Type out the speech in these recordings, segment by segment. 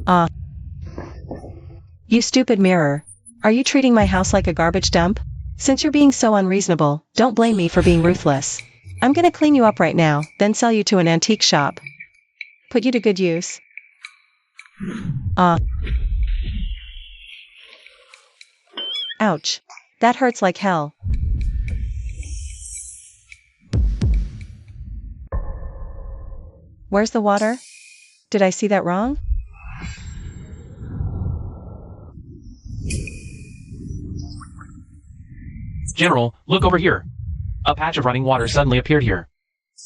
Ah, you stupid mirror. Are you treating my house like a garbage dump? Since you're being so unreasonable, don't blame me for being ruthless. I'm gonna clean you up right now, then sell you to an antique shop. Put you to good use. Ah. Ouch. That hurts like hell. Where's the water? Did I see that wrong? General, look over here. A patch of running water suddenly appeared here.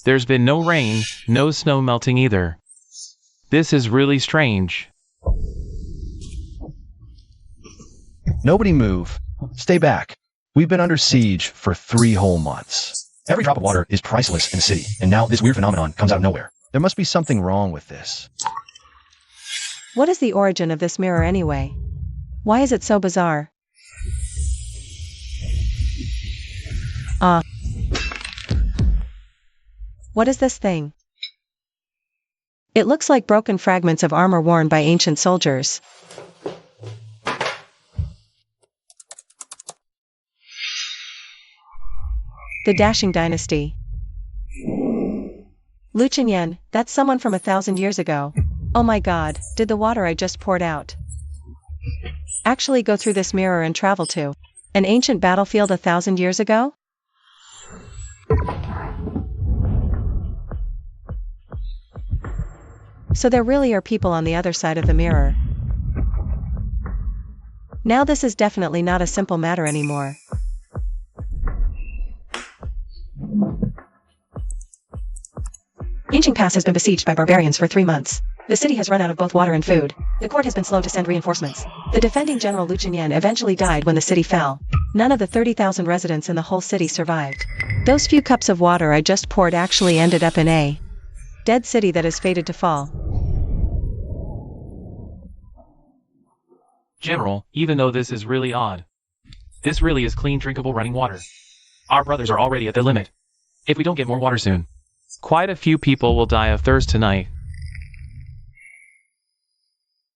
There's been no rain, no snow melting either. This is really strange. Nobody move. Stay back. We've been under siege for 3 whole months. Every drop of water is priceless in the city, and now this weird phenomenon comes out of nowhere. There must be something wrong with this. What is the origin of this mirror anyway? Why is it so bizarre? What is this thing? It looks like broken fragments of armor worn by ancient soldiers. The Dashing Dynasty. Lu Chenyan, that's someone from 1,000 years ago. Oh my god, did the water I just poured out actually go through this mirror and travel to an ancient battlefield 1,000 years ago? So there really are people on the other side of the mirror. Now this is definitely not a simple matter anymore. Yingqing Pass has been besieged by barbarians for 3 months. The city has run out of both water and food. The court has been slow to send reinforcements. The defending general Lu Chenyan eventually died when the city fell. None of the 30,000 residents in the whole city survived. Those few cups of water I just poured actually ended up in a dead city that is fated to fall. General, even though this is really odd, this really is clean, drinkable running water. Our brothers are already at the limit. If we don't get more water soon, quite a few people will die of thirst tonight.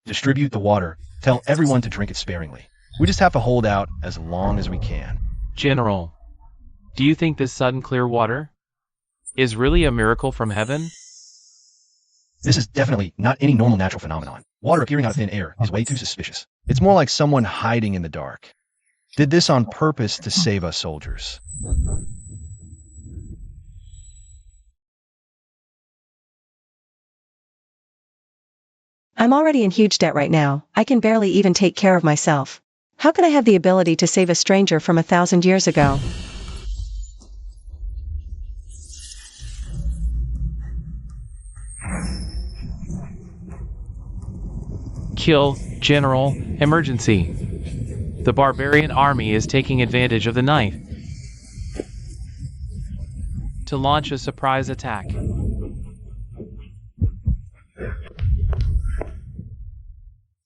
Distribute the water. Tell everyone to drink it sparingly. We just have to hold out as long as we can. General, do you think this sudden clear water is really a miracle from heaven? This is definitely not any normal natural phenomenon. Water appearing out of thin air is way too suspicious. It's more like someone hiding in the dark. Did this on purpose to save us soldiers. I'm already in huge debt right now. I can barely even take care of myself. How can I have the ability to save a stranger from 1,000 years ago? Kill, General, emergency. The barbarian army is taking advantage of the night to launch a surprise attack.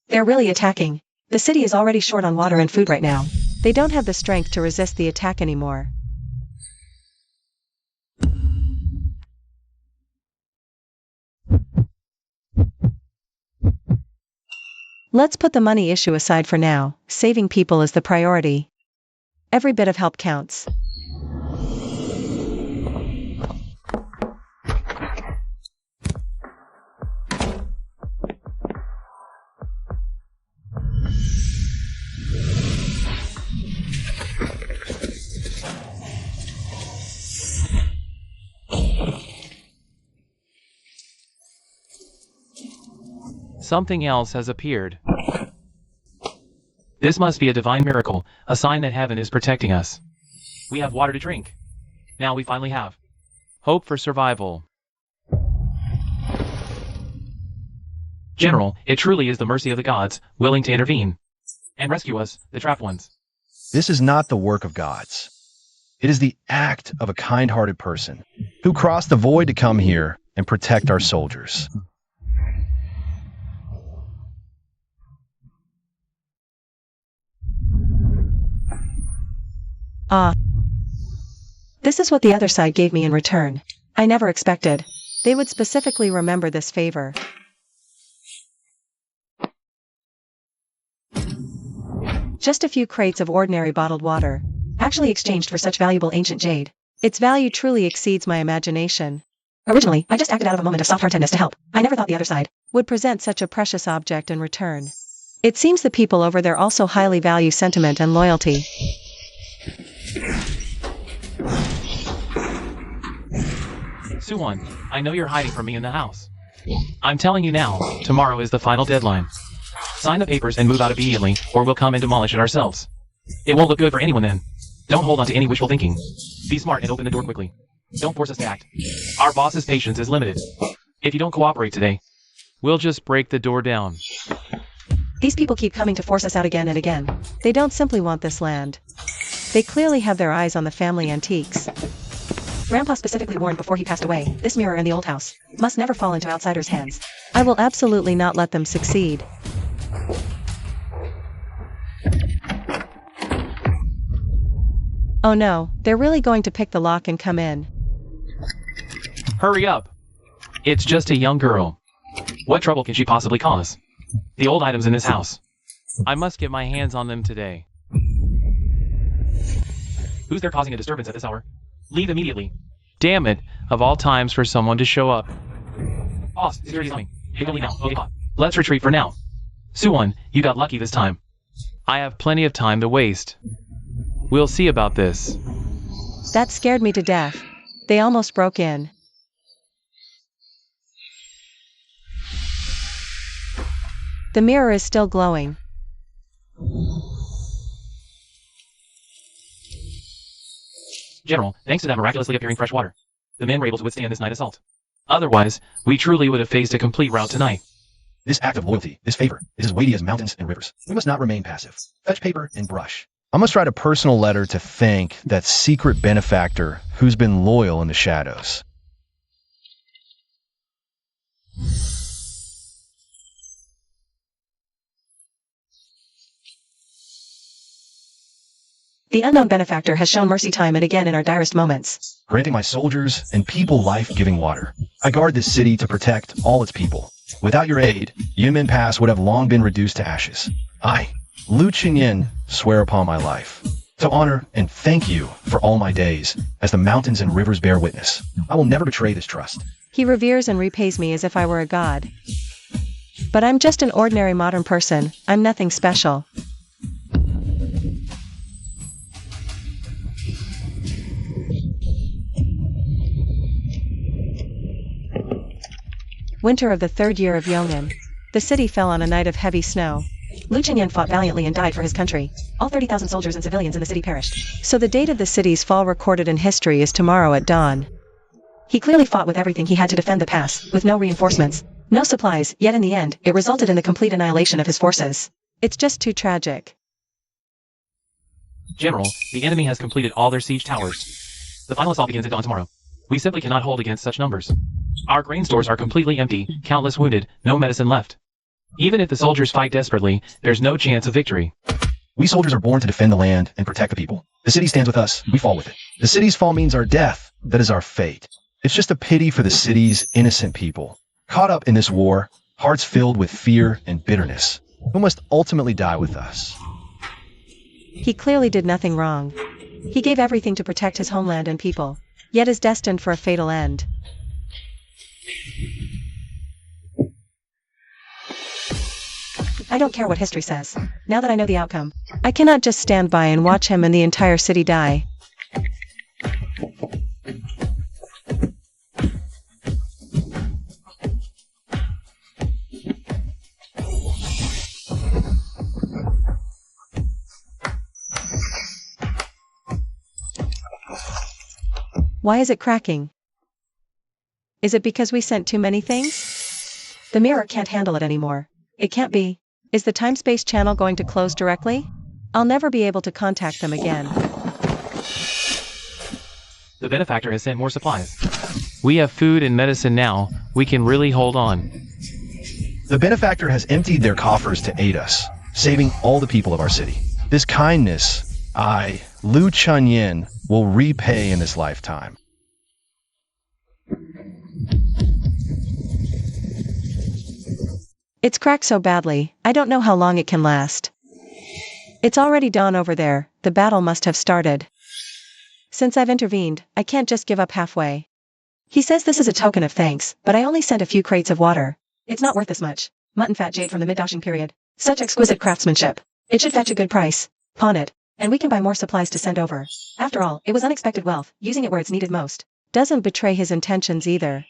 They're really attacking. The city is already short on water and food right now. They don't have the strength to resist the attack anymore. Let's put the money issue aside for now. Saving people is the priority. Every bit of help counts. Something else has appeared. This must be a divine miracle, a sign that heaven is protecting us. We have water to drink. Now we finally have hope for survival. General, it truly is the mercy of the gods, willing to intervene and rescue us, the trapped ones. This is not the work of gods. It is the act of a kind-hearted person who crossed the void to come here and protect our soldiers. This is what the other side gave me in return. I never expected they would specifically remember this favor. Just a few crates of ordinary bottled water, actually exchanged for such valuable ancient jade. Its value truly exceeds my imagination. Originally, I just acted out of a moment of soft-heartedness to help. I never thought the other side would present such a precious object in return. It seems the people over there also highly value sentiment and loyalty. Suwon, I know you're hiding from me in the house. I'm telling you now, tomorrow is the final deadline. Sign the papers and move out immediately, or we'll come and demolish it ourselves. It won't look good for anyone then. Don't hold on to any wishful thinking. Be smart and open the door quickly. Don't force us to act. Our boss's patience is limited. If you don't cooperate today, we'll just break the door down. These people keep coming to force us out again and again. They don't simply want this land. They clearly have their eyes on the family antiques. Grandpa specifically warned before he passed away, this mirror in the old house must never fall into outsiders' hands. I will absolutely not let them succeed. Oh no, they're really going to pick the lock and come in. Hurry up. It's just a young girl. What trouble can she possibly cause? The old items in this house. I must get my hands on them today. Who's there causing a disturbance at this hour? Leave immediately. Damn it, of all times for someone to show up. Boss, security's coming. Take only now. Okay, let's retreat for now. Suwon, you got lucky this time. I have plenty of time to waste. We'll see about this. That scared me to death. They almost broke in. The mirror is still glowing. General, thanks to that miraculously appearing fresh water, the men were able to withstand this night assault. Otherwise, we truly would have faced a complete rout tonight. This act of loyalty, this favor, is as weighty as mountains and rivers. We must not remain passive. Fetch paper and brush. I must write a personal letter to thank that secret benefactor who's been loyal in the shadows. The unknown benefactor has shown mercy time and again in our direst moments, Granting my soldiers and people life-giving water. I guard this city to protect all its people. Without your aid, Yunmin Pass would have long been reduced to ashes. I, Lu Qingyin, swear upon my life to honor and thank you for all my days, as the mountains and rivers bear witness. I will never betray this trust. He reveres and repays me as if I were a god. But I'm just an ordinary modern person. I'm nothing special. Winter of the third year of Yongin. The city fell on a night of heavy snow. Lu Qingyan fought valiantly and died for his country. All 30,000 soldiers and civilians in the city perished. So the date of the city's fall recorded in history is tomorrow at dawn. He clearly fought with everything he had to defend the pass, with no reinforcements, no supplies, yet in the end, it resulted in the complete annihilation of his forces. It's just too tragic. General, the enemy has completed all their siege towers. The final assault begins at dawn tomorrow. We simply cannot hold against such numbers. Our grain stores are completely empty, countless wounded, no medicine left. Even if the soldiers fight desperately, there's no chance of victory. We soldiers are born to defend the land and protect the people. The city stands with us, we fall with it. The city's fall means our death, that is our fate. It's just a pity for the city's innocent people, caught up in this war, hearts filled with fear and bitterness, who must ultimately die with us. He clearly did nothing wrong. He gave everything to protect his homeland and people, yet is destined for a fatal end. I don't care what history says. Now that I know the outcome, I cannot just stand by and watch him and the entire city die. Why is it cracking? Is it because we sent too many things? The mirror can't handle it anymore. It can't be. Is the time-space channel going to close directly? I'll never be able to contact them again. The benefactor has sent more supplies. We have food and medicine now. We can really hold on. The benefactor has emptied their coffers to aid us, saving all the people of our city. This kindness, I, Lu Qingyin, will repay in this lifetime. It's cracked so badly, I don't know how long it can last. It's already dawn over there, the battle must have started. Since I've intervened, I can't just give up halfway. He says this is a token of thanks, but I only sent a few crates of water. It's not worth this much. Mutton fat jade from the mid-Dashing period. Such exquisite craftsmanship. It should fetch a good price. Pawn it, and we can buy more supplies to send over. After all, it was unexpected wealth, using it where it's needed most. Doesn't betray his intentions either.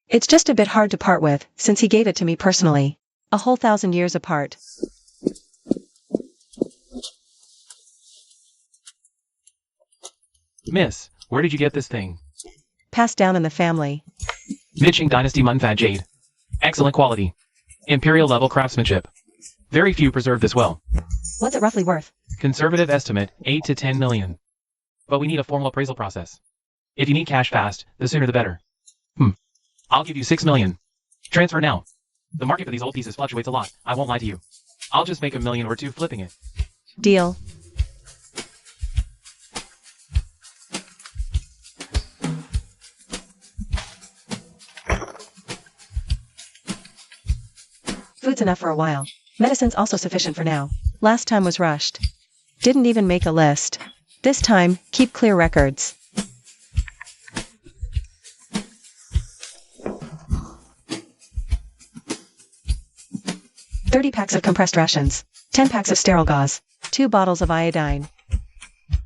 It's just a bit hard to part with, since he gave it to me personally. A whole 1,000 years apart. Miss, where did you get this thing? Passed down in the family. Mid-Qing Dynasty Mutton Fat Jade. Excellent quality. Imperial level craftsmanship. Very few preserve this well. What's it roughly worth? Conservative estimate, 8 to 10 million. But we need a formal appraisal process. If you need cash fast, the sooner the better. I'll give you 6 million. Transfer now. The market for these old pieces fluctuates a lot, I won't lie to you. I'll just make $1 million or $2 flipping it. Deal. Food's enough for a while. Medicine's also sufficient for now. Last time was rushed. Didn't even make a list. This time, keep clear records. $30 packs of compressed rations. 10 packs of sterile gauze. 2 bottles of iodine.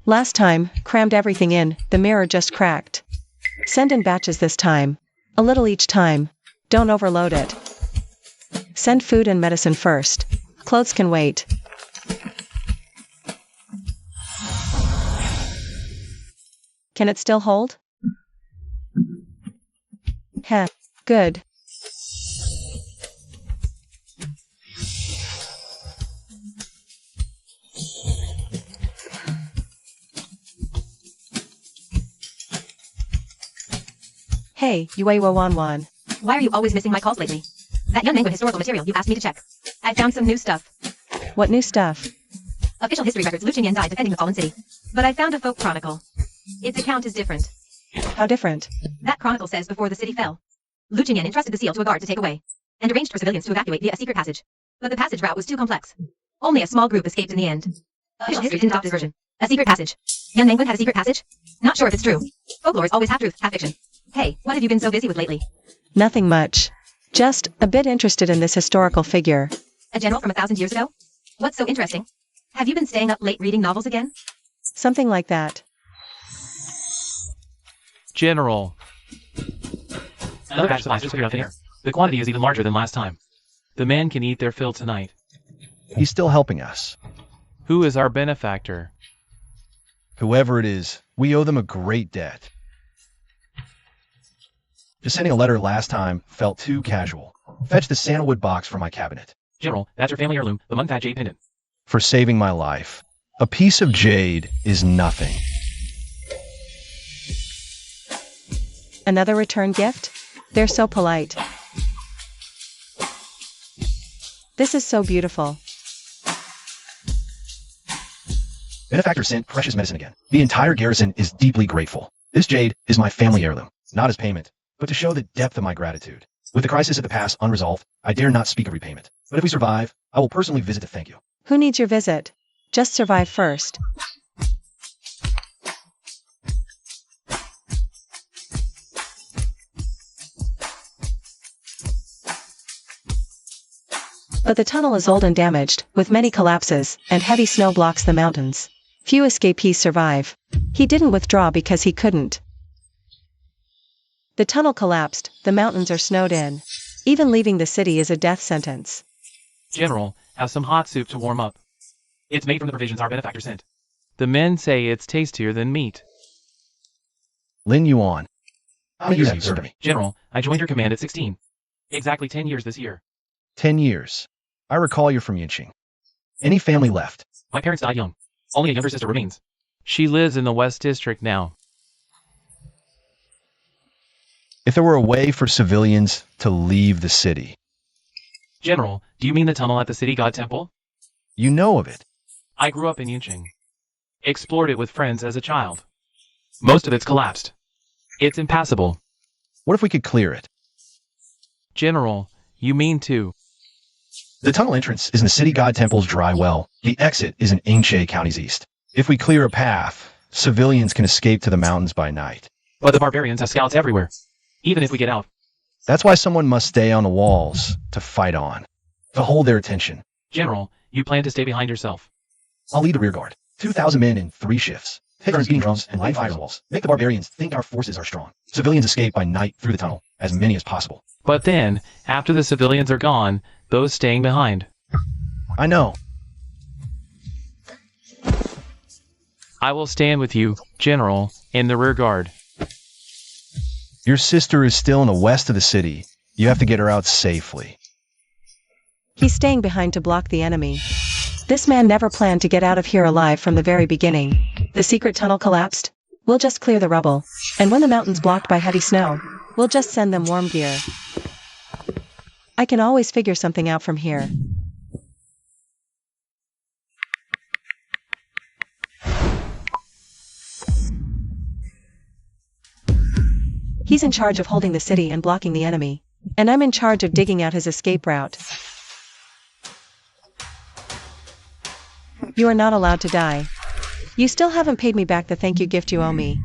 Last time, crammed everything in, the mirror just cracked. Send in batches this time. A little each time. Don't overload it. Send food and medicine first. Clothes can wait. Can it still hold? Heh, good. Hey, Yue-Wan-Wan. Why are you always missing my calls lately? That young Nangwin historical material you asked me to check. I found some new stuff. What new stuff? Official history records Lu Qingyan died defending the fallen city. But I found a folk chronicle. Its account is different. How different? That chronicle says before the city fell, Lu Qingyan entrusted the seal to a guard to take away, and arranged for civilians to evacuate via a secret passage. But the passage route was too complex. Only a small group escaped in the end. Official history didn't adopt this version. A secret passage. Young Nangwin had a secret passage? Not sure if it's true. Folklore is always half truth, half fiction. Hey, what have you been so busy with lately? Nothing much. Just a bit interested in this historical figure. A general from 1,000 years ago? What's so interesting? Have you been staying up late reading novels again? Something like that. General. Another batch of supplies just figured out thin air. The quantity is even larger than last time. The men can eat their fill tonight. He's still helping us. Who is our benefactor? Whoever it is, we owe them a great debt. Just sending a letter last time felt too casual. Fetch the sandalwood box from my cabinet. General, that's your family heirloom, the Mutton Fat Jade pendant. For saving my life. A piece of jade is nothing. Another return gift? They're so polite. This is so beautiful. Benefactor sent precious medicine again. The entire garrison is deeply grateful. This jade is my family heirloom, not as payment, but to show the depth of my gratitude. With the crisis at the pass unresolved, I dare not speak of repayment. But if we survive, I will personally visit to thank you. Who needs your visit? Just survive first. But the tunnel is old and damaged, with many collapses, and heavy snow blocks the mountains. Few escapees survive. He didn't withdraw because he couldn't. The tunnel collapsed, the mountains are snowed in. Even leaving the city is a death sentence. General, have some hot soup to warm up. It's made from the provisions our benefactor sent. The men say it's tastier than meat. Lin Yuan. How many years have you served to me? General, I joined your command at 16. Exactly 10 years this year. 10 years. I recall you're from Yinqing. Any family left? My parents died young. Only a younger sister remains. She lives in the West District now. If there were a way for civilians to leave the city. General, do you mean the tunnel at the city god temple? You know of it. I grew up in Yinqing. Explored it with friends as a child. Most of it's collapsed. It's impassable. What if we could clear it? General, you mean to The tunnel entrance is in the city god temple's dry well. The exit is in Ainche County's east. If we clear a path, civilians can escape to the mountains by night. But the barbarians have scouts everywhere. Even if we get out. That's why someone must stay on the walls to fight on, to hold their attention. General, you plan to stay behind yourself. I'll lead the rear guard. 2,000 men in 3 shifts. Take turns beating drums and lighting fire on the walls. Make the barbarians think our forces are strong. Civilians escape by night through the tunnel, as many as possible. But then, after the civilians are gone, those staying behind. I know. I will stand with you, General, in the rear guard. Your sister is still in the west of the city. You have to get her out safely. He's staying behind to block the enemy. This man never planned to get out of here alive from the very beginning. The secret tunnel collapsed. We'll just clear the rubble. And when the mountain's blocked by heavy snow, we'll just send them warm gear. I can always figure something out from here. He's in charge of holding the city and blocking the enemy. And I'm in charge of digging out his escape route. You are not allowed to die. You still haven't paid me back the thank you gift you owe me.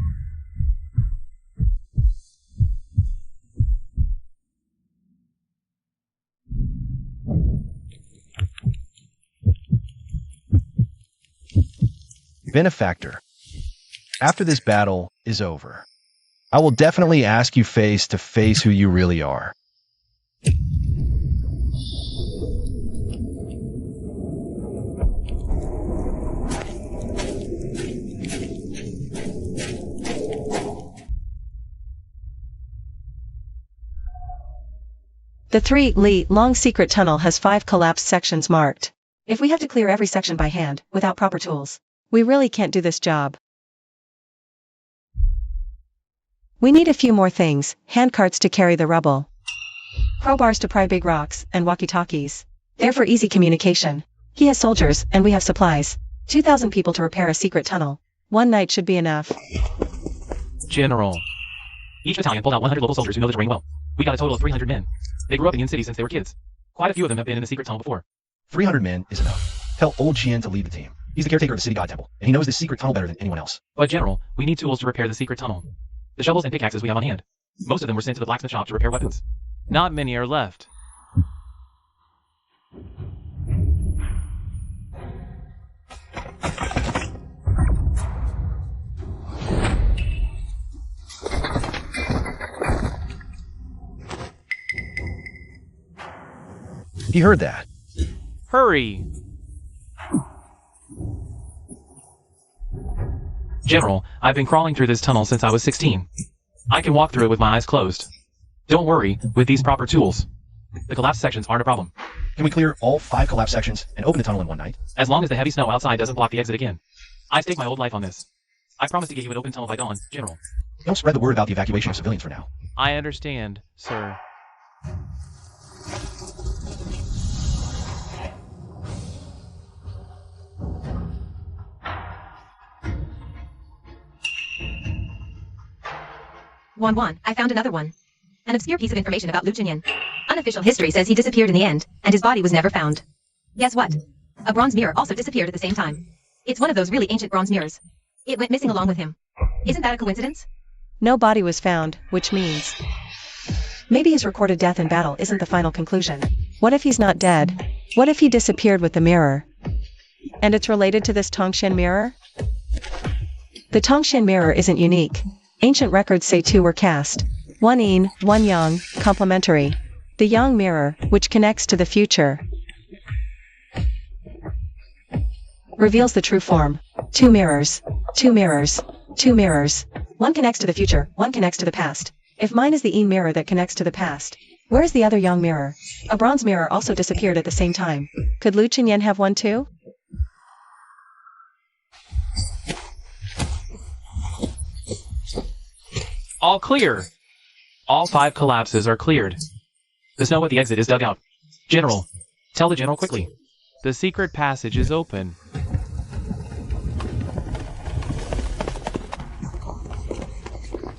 Benefactor, after this battle is over, I will definitely ask you face to face who you really are. The 3-li-long secret tunnel has 5 collapsed sections marked. If we have to clear every section by hand, without proper tools, we really can't do this job. We need a few more things: handcarts to carry the rubble, crowbars to pry big rocks, and walkie-talkies. They're for easy communication. He has soldiers, and we have supplies. 2,000 people to repair a secret tunnel. 1 night should be enough. General. Each battalion pulled out 100 local soldiers who know the terrain well. We got a total of 300 men. They grew up in the city since they were kids. Quite a few of them have been in the secret tunnel before. 300 men is enough. Tell old Chien to lead the team. He's the caretaker of the city god temple, and he knows this secret tunnel better than anyone else. But General, we need tools to repair the secret tunnel. The shovels and pickaxes we have on hand. Most of them were sent to the blacksmith shop to repair weapons. Not many are left. He heard that. Hurry! General, I've been crawling through this tunnel since I was 16. I can walk through it with my eyes closed. Don't worry, with these proper tools. The collapsed sections aren't a problem. Can we clear all 5 collapsed sections and open the tunnel in 1 night? As long as the heavy snow outside doesn't block the exit again. I've staked my whole life on this. I promise to get you an open tunnel by dawn, General. Don't spread the word about the evacuation of civilians for now. I understand, sir. One. I found another one. An obscure piece of information about Lu Jinyan. Unofficial history says he disappeared in the end, and his body was never found. Guess what? A bronze mirror also disappeared at the same time. It's one of those really ancient bronze mirrors. It went missing along with him. Isn't that a coincidence? No body was found, which means maybe his recorded death in battle isn't the final conclusion. What if he's not dead? What if he disappeared with the mirror? And it's related to this Tongshan mirror? The Tongshan mirror isn't unique. Ancient records say 2 were cast. 1 yin, 1 yang, complementary. The yang mirror, which connects to the future, reveals the true form. 2 mirrors. 2 mirrors. 2 mirrors. 1 connects to the future, 1 connects to the past. If mine is the yin mirror that connects to the past, where is the other yang mirror? A bronze mirror also disappeared at the same time. Could Lu Chinyan have one too? All clear! All 5 collapses are cleared. The snow at the exit is dug out. General, tell the general quickly. The secret passage is open.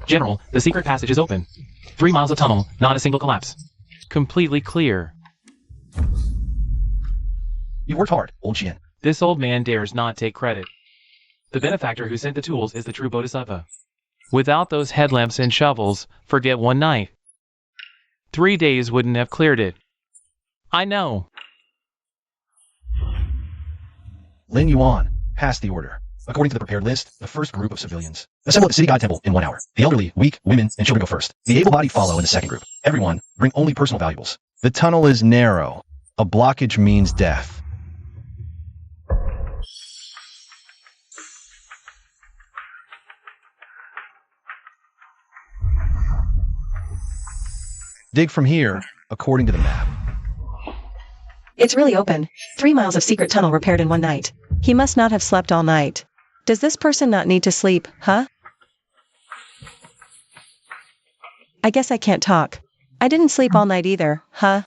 General, the secret passage is open. 3 miles of tunnel, not a single collapse. Completely clear. You worked hard, old Chien. This old man dares not take credit. The benefactor who sent the tools is the true bodhisattva. Without those headlamps and shovels, forget one night. 3 days wouldn't have cleared it. I know. Lin Yuan, pass the order. According to the prepared list, the first group of civilians assemble at the city god temple in 1 hour. The elderly, weak, women, and children go first. The able-bodied follow in the second group. Everyone, bring only personal valuables. The tunnel is narrow. A blockage means death. Dig from here, according to the map. It's really open. 3 miles of secret tunnel repaired in 1 night. He must not have slept all night. Does this person not need to sleep, huh? I guess I can't talk. I didn't sleep all night either, huh?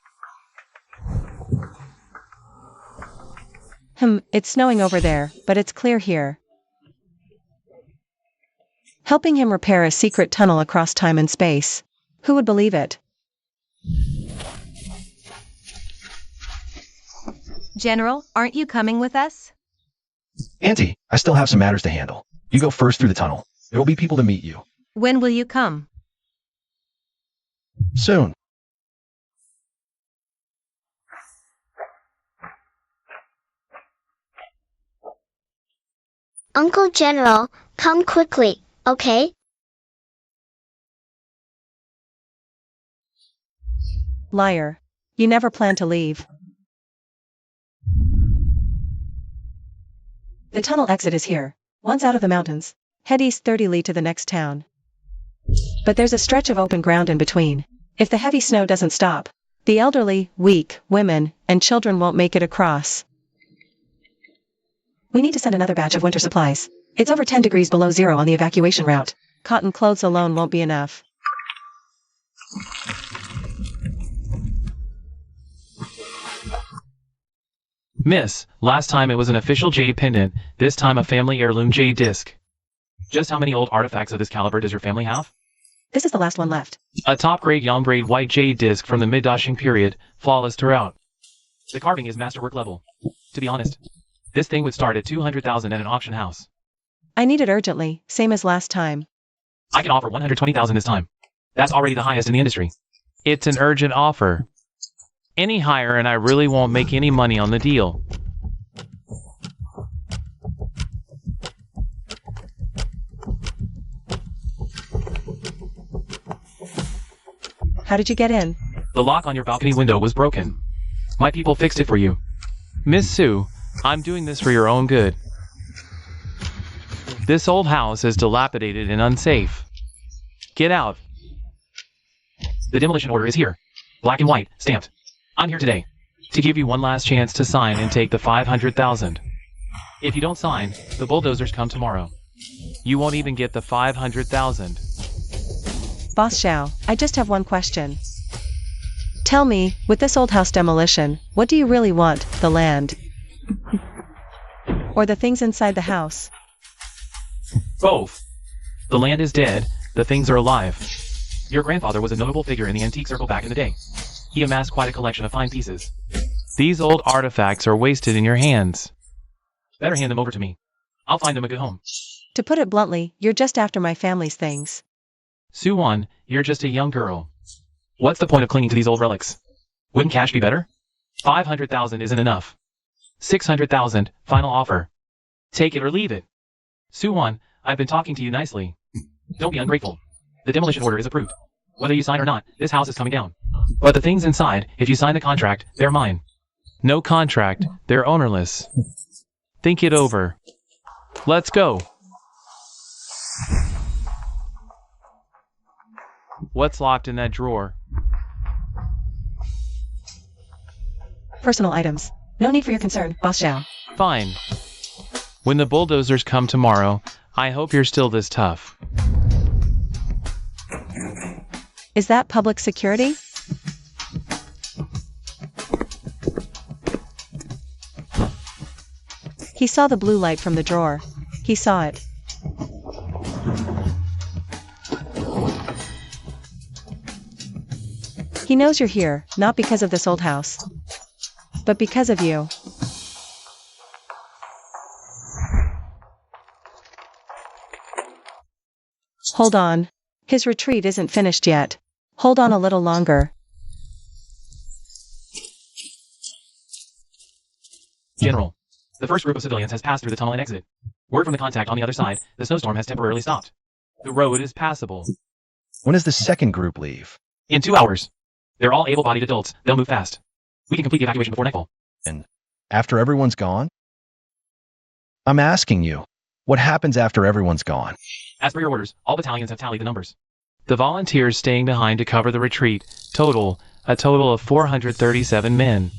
It's snowing over there, but it's clear here. Helping him repair a secret tunnel across time and space. Who would believe it? General, aren't you coming with us? Auntie, I still have some matters to handle. You go first through the tunnel. There will be people to meet you. When will you come? Soon. Uncle General, come quickly, okay? Liar. You never planned to leave. The tunnel exit is here. Once out of the mountains, head east 30 li to the next town. But there's a stretch of open ground in between. If the heavy snow doesn't stop, the elderly, weak, women, and children won't make it across. We need to send another batch of winter supplies. It's over 10 degrees below zero on the evacuation route. Cotton clothes alone won't be enough. Miss, last time it was an official jade pendant, this time a family heirloom jade disc. Just how many old artifacts of this caliber does your family have? This is the last one left. A top-grade Yongrade white jade disc from the mid-Dashing period, flawless throughout. The carving is masterwork level. To be honest, this thing would start at 200,000 at an auction house. I need it urgently, same as last time. I can offer 120,000 this time. That's already the highest in the industry. It's an urgent offer. Any higher and I really won't make any money on the deal. How did you get in? The lock on your balcony window was broken. My people fixed it for you. Miss Sue, I'm doing this for your own good. This old house is dilapidated and unsafe. Get out. The demolition order is here. Black and white, stamped. I'm here today to give you one last chance to sign and take the 500,000. If you don't sign, the bulldozers come tomorrow. You won't even get the 500,000. Boss Xiao, I just have one question. Tell me, with this old house demolition, what do you really want, the land? Or the things inside the house? Both. The land is dead, the things are alive. Your grandfather was a notable figure in the antique circle back in the day. He amassed quite a collection of fine pieces. These old artifacts are wasted in your hands. Better hand them over to me. I'll find them a good home. To put it bluntly, you're just after my family's things. Suwon, you're just a young girl. What's the point of clinging to these old relics? Wouldn't cash be better? 500,000 isn't enough. 600,000, final offer. Take it or leave it. Suwon, I've been talking to you nicely. Don't be ungrateful. The demolition order is approved. Whether you sign or not, this house is coming down. But the things inside, if you sign the contract, they're mine. No contract, they're ownerless. Think it over. Let's go. What's locked in that drawer? Personal items. No need for your concern, Boss Xiao. Fine. When the bulldozers come tomorrow, I hope you're still this tough. Is that public security? He saw the blue light from the drawer. He saw it. He knows you're here, not because of this old house, but because of you. Hold on. His retreat isn't finished yet. Hold on a little longer. General, the first group of civilians has passed through the tunnel and exit. Word from the contact on the other side, the snowstorm has temporarily stopped. The road is passable. When does the second group leave? In 2 hours. They're all able-bodied adults. They'll move fast. We can complete the evacuation before nightfall. And after everyone's gone? I'm asking you, what happens after everyone's gone? As per your orders, all battalions have tallied the numbers. The volunteers staying behind to cover the retreat, a total of 437 men.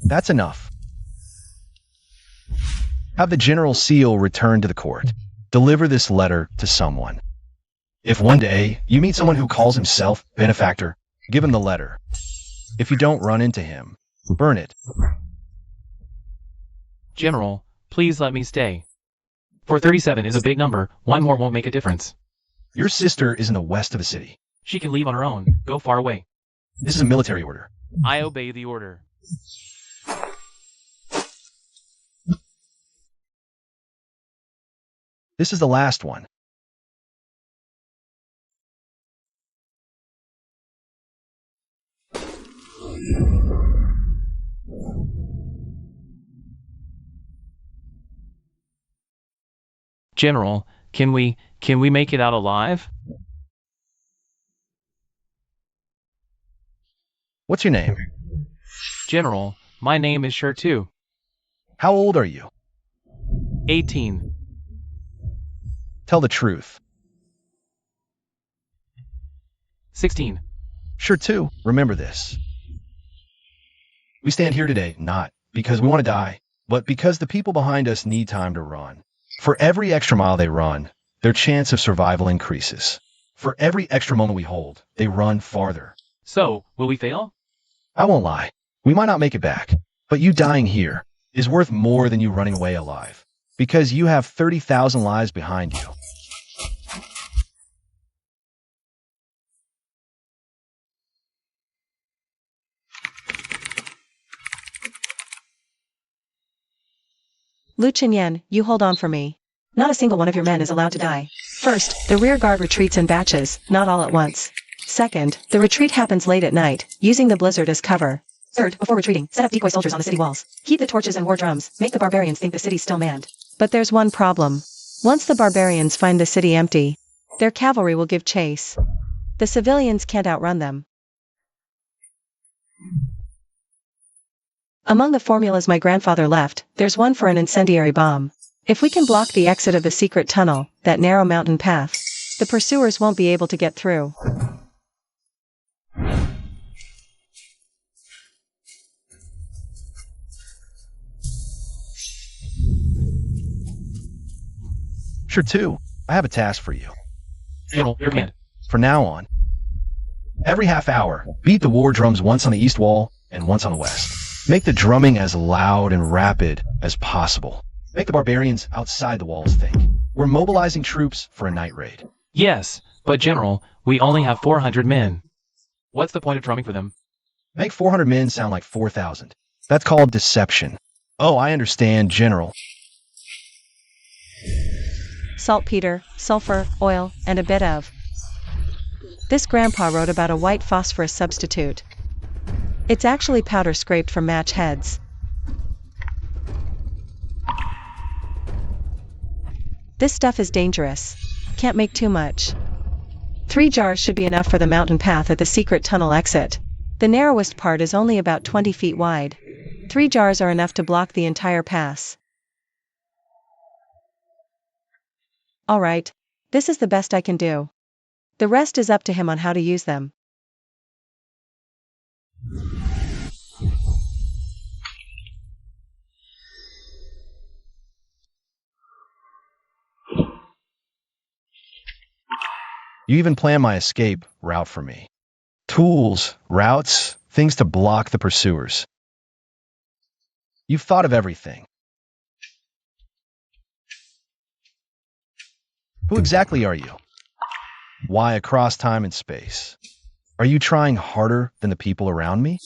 That's enough. Have the General Seal return to the court. Deliver this letter to someone. If one day you meet someone who calls himself benefactor, give him the letter. If you don't run into him, burn it. General, please let me stay. 437 is a big number. One more won't make a difference. Your sister is in the west of the city. She can leave on her own. Go far away. This is a military order. I obey the order. This is the last one. General, can we make it out alive? What's your name? General, my name is Sure. How old are you? 18. Tell the truth. 16. Sure too. Remember this. We stand here today not because we want to die, but because the people behind us need time to run. For every extra mile they run, their chance of survival increases. For every extra moment we hold, they run farther. So, will we fail? I won't lie. We might not make it back, but you dying here is worth more than you running away alive, because you have 30,000 lives behind you. Lu Chinyan, you hold on for me. Not a single one of your men is allowed to die. First, the rear guard retreats in batches, not all at once. Second, the retreat happens late at night, using the blizzard as cover. Third, before retreating, set up decoy soldiers on the city walls. Keep the torches and war drums, make the barbarians think the city's still manned. But there's one problem. Once the barbarians find the city empty, their cavalry will give chase. The civilians can't outrun them. Among the formulas my grandfather left, there's one for an incendiary bomb. If we can block the exit of the secret tunnel, that narrow mountain path, the pursuers won't be able to get through. Sure too. I have a task for you. General, your command. From now on, every half hour, beat the war drums once on the east wall and once on the west. Make the drumming as loud and rapid as possible. Make the barbarians outside the walls think. We're mobilizing troops for a night raid. Yes, but General, we only have 400 men. What's the point of drumming for them? Make 400 men sound like 4,000. That's called deception. Oh, I understand, General. Saltpeter, sulfur, oil, and a bit of. This grandpa wrote about a white phosphorus substitute. It's actually powder scraped from match heads. This stuff is dangerous. Can't make too much. 3 jars should be enough for the mountain path at the secret tunnel exit. The narrowest part is only about 20 feet wide. 3 jars are enough to block the entire pass. Alright, this is the best I can do. The rest is up to him on how to use them. You even plan my escape route for me. Tools, routes, things to block the pursuers. You've thought of everything. Who exactly are you? Why across time and space? Are you trying harder than the people around me?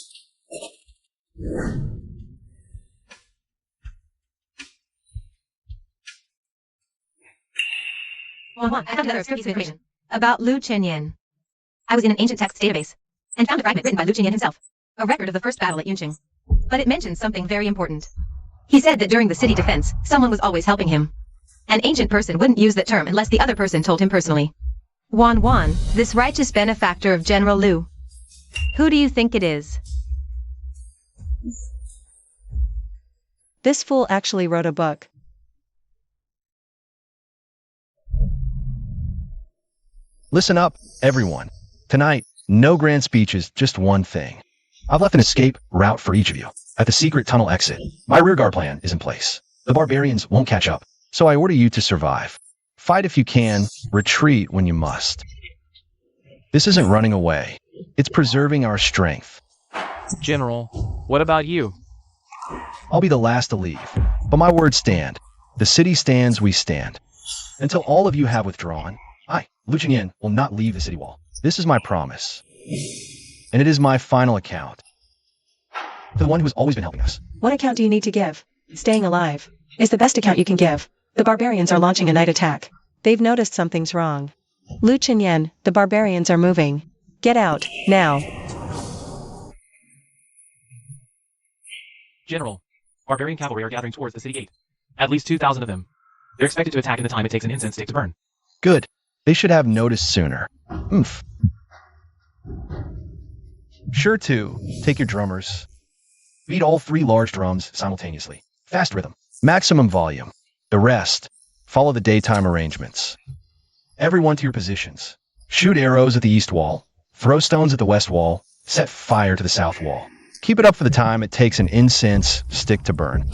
One. I found another obscure piece of information. About Lu Chenyan. I was in an ancient text database and found a fragment written by Lu Chenyan himself, a record of the first battle at Yunqing. But it mentions something very important. He said that during the city defense, someone was always helping him. An ancient person wouldn't use that term unless the other person told him personally. Wan, this righteous benefactor of General Lu. Who do you think it is? This fool actually wrote a book. Listen up, everyone. Tonight, no grand speeches, just one thing. I've left an escape route for each of you. At the secret tunnel exit, my rearguard plan is in place. The barbarians won't catch up, so I order you to survive. Fight if you can, retreat when you must. This isn't running away. It's preserving our strength. General, what about you? I'll be the last to leave, but my words stand. The city stands, we stand. Until all of you have withdrawn, I, Lu Chenyan, will not leave the city wall. This is my promise. And it is my final account. To the one who has always been helping us. What account do you need to give? Staying alive is the best account you can give. The barbarians are launching a night attack. They've noticed something's wrong. Lu Chenyan, the barbarians are moving. Get out, now. General, barbarian cavalry are gathering towards the city gate. At least 2,000 of them. They're expected to attack in the time it takes an incense stick to burn. Good. They should have noticed sooner. Oomph. Sure to. Take your drummers. Beat all 3 large drums simultaneously. Fast rhythm. Maximum volume. The rest. Follow the daytime arrangements. Everyone to your positions. Shoot arrows at the east wall. Throw stones at the west wall. Set fire to the south wall. Keep it up for the time it takes an incense stick to burn.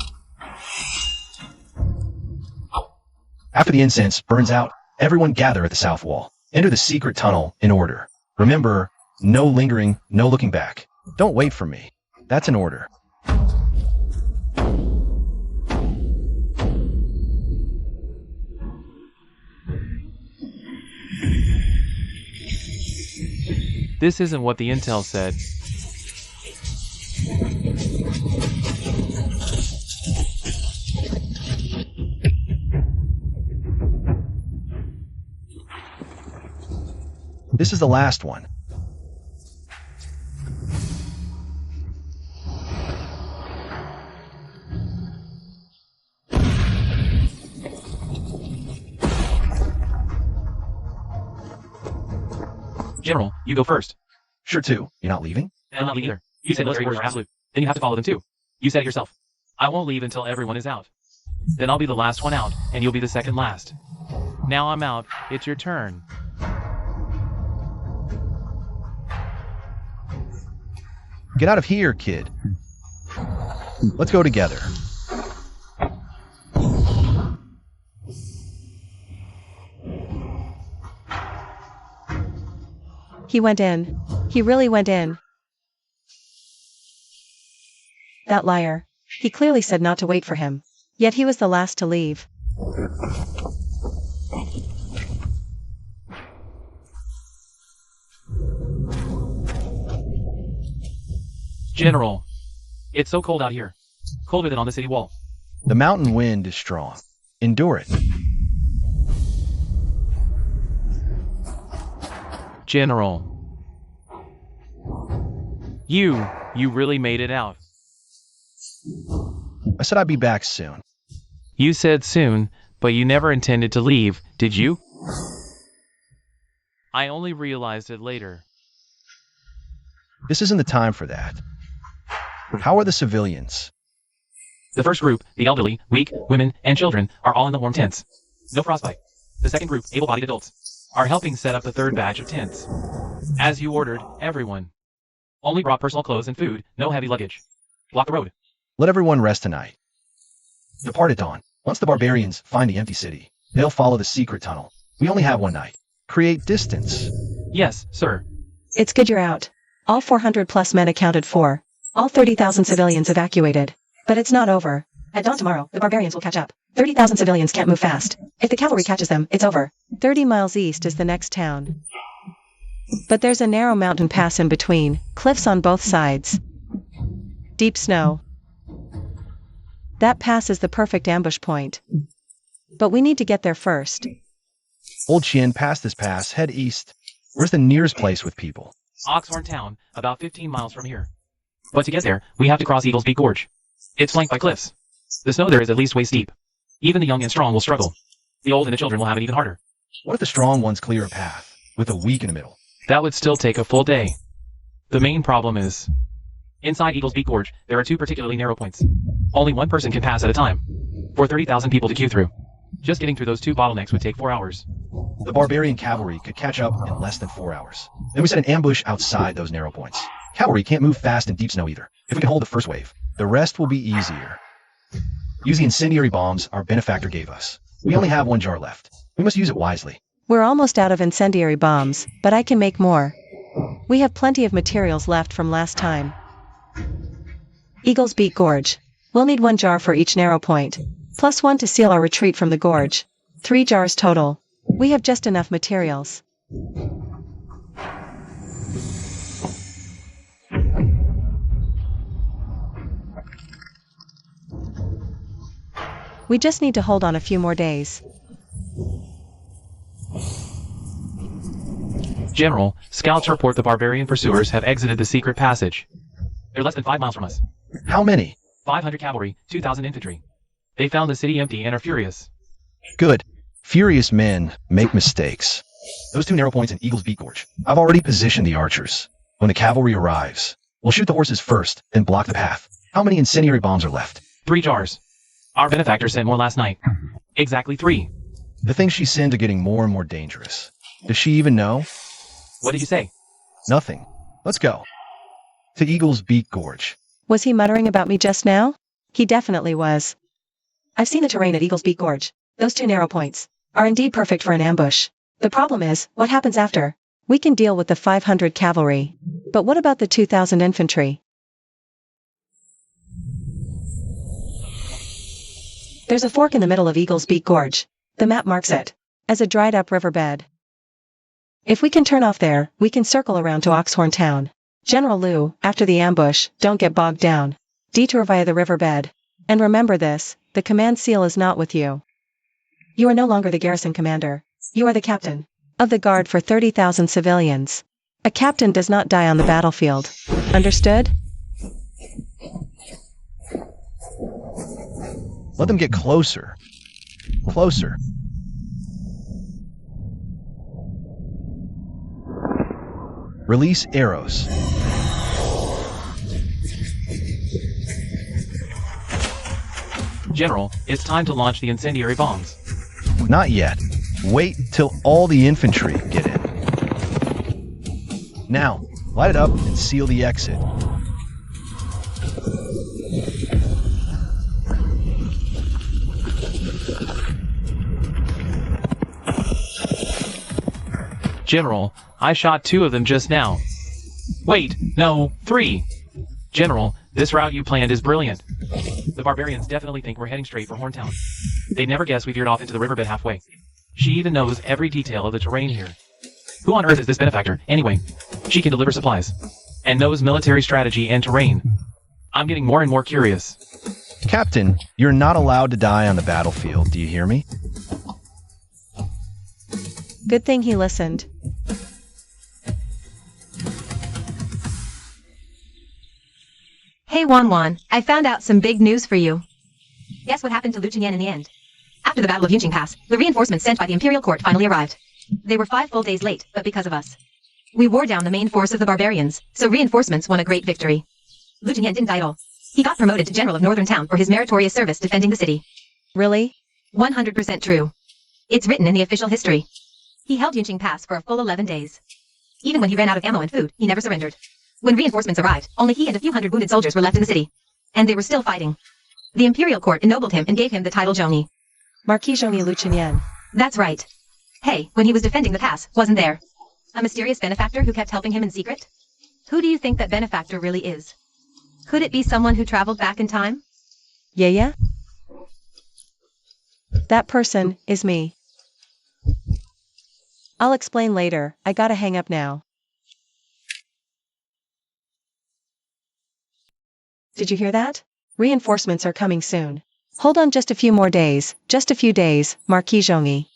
After the incense burns out, everyone gather at the south wall. Enter the secret tunnel in order. Remember, no lingering, no looking back. Don't wait for me. That's an order. This isn't what the intel said. This is the last one. General, you go first. Sure to. You're not leaving? I'm not leaving either. You said military orders are absolute. Then you have to follow them too. You said it yourself. I won't leave until everyone is out. Then I'll be the last one out, and you'll be the second last. Now I'm out. It's your turn. Get out of here, kid. Let's go together. He went in. He really went in. That liar. He clearly said not to wait for him. Yet he was the last to leave. General, it's so cold out here. Colder than on the city wall. The mountain wind is strong. Endure it. General. You really made it out. I said I'd be back soon. You said soon, but you never intended to leave, did you? I only realized it later. This isn't the time for that. How are the civilians? The first group, the elderly, weak, women, and children, are all in the warm tents. No frostbite. The second group, able-bodied adults, are helping set up the third batch of tents. As you ordered, everyone. Only brought personal clothes and food, no heavy luggage. Block the road. Let everyone rest tonight. Depart at dawn. Once the barbarians find the empty city, they'll follow the secret tunnel. We only have one night. Create distance. Yes, sir. It's good you're out. All 400 plus men accounted for. All 30,000 civilians evacuated. But it's not over. At dawn tomorrow, the barbarians will catch up. 30,000 civilians can't move fast. If the cavalry catches them, it's over. 30 miles east is the next town. But there's a narrow mountain pass in between, cliffs on both sides. Deep snow. That pass is the perfect ambush point. But we need to get there first. Old Chien, past this pass, head east. Where's the nearest place with people? Oxhorn Town, about 15 miles from here. But to get there, we have to cross Eagle's Beak Gorge. It's flanked by cliffs. The snow there is at least waist deep. Even the young and strong will struggle. The old and the children will have it even harder. What if the strong ones clear a path, with a weak in the middle? That would still take a full day. The main problem is, inside Eagle's Beak Gorge, there are two particularly narrow points. Only one person can pass at a time. For 30,000 people to queue through. Just getting through those two bottlenecks would take 4 hours. The barbarian cavalry could catch up in less than 4 hours. Then we set an ambush outside those narrow points. Cavalry can't move fast in deep snow either. If we can hold the first wave, the rest will be easier. Use the incendiary bombs our benefactor gave us. We only have 1 jar left. We must use it wisely. We're almost out of incendiary bombs, but I can make more. We have plenty of materials left from last time. Eagle's Beak Gorge. We'll need 1 jar for each narrow point. Plus 1 to seal our retreat from the gorge. 3 jars total. We have just enough materials. We just need to hold on a few more days. General, scouts report the barbarian pursuers have exited the secret passage. They're less than 5 miles from us. How many? 500 cavalry, 2,000 infantry. They found the city empty and are furious. Good. Furious men make mistakes. Those 2 narrow points in Eagle's Beak Gorge. I've already positioned the archers. When the cavalry arrives, we'll shoot the horses first, then block the path. How many incendiary bombs are left? 3 jars. Our benefactor sent more last night. Exactly 3. The things she sends are getting more and more dangerous. Does she even know? What did you say? Nothing. Let's go. To Eagle's Beak Gorge. Was he muttering about me just now? He definitely was. I've seen the terrain at Eagle's Beak Gorge. Those 2 narrow points are indeed perfect for an ambush. The problem is, what happens after? We can deal with the 500 cavalry. But what about the 2,000 infantry? There's a fork in the middle of Eagle's Beak Gorge. The map marks it as a dried-up riverbed. If we can turn off there, we can circle around to Oxhorn Town. General Liu, after the ambush, don't get bogged down. Detour via the riverbed. And remember this, the command seal is not with you. You are no longer the garrison commander. You are the captain of the guard for 30,000 civilians. A captain does not die on the battlefield. Understood? Let them get closer. Closer. Release arrows. General, it's time to launch the incendiary bombs. Not yet. Wait till all the infantry get in. Now, light it up and seal the exit. General, I shot 2 of them just now. Wait, no, 3. General, this route you planned is brilliant. The barbarians definitely think we're heading straight for Horntown. They'd never guess we veered off into the riverbed halfway. She even knows every detail of the terrain here. Who on earth is this benefactor, anyway? She can deliver supplies. And knows military strategy and terrain. I'm getting more and more curious. Captain, you're not allowed to die on the battlefield, do you hear me? Good thing he listened. Hey Wan, I found out some big news for you. Guess what happened to Lu Chenyan in the end? After the Battle of Yunqing Pass, the reinforcements sent by the Imperial Court finally arrived. They were 5 full days late, but because of us. We wore down the main force of the barbarians, so reinforcements won a great victory. Lu Chenyan didn't die at all. He got promoted to General of Northern Town for his meritorious service defending the city. Really? 100% true. It's written in the official history. He held Yunqing Pass for a full 11 days. Even when he ran out of ammo and food, he never surrendered. When reinforcements arrived, only he and a few hundred wounded soldiers were left in the city. And they were still fighting. The Imperial Court ennobled him and gave him the title Zhongyi. Marquis Zhongyi Lu Chenyan. That's right. Hey, when he was defending the pass, wasn't there a mysterious benefactor who kept helping him in secret? Who do you think that benefactor really is? Could it be someone who traveled back in time? Yeah? That person is me. I'll explain later, I gotta hang up now. Did you hear that? Reinforcements are coming soon. Hold on just a few more days, just a few days, Marquis Zhongyi.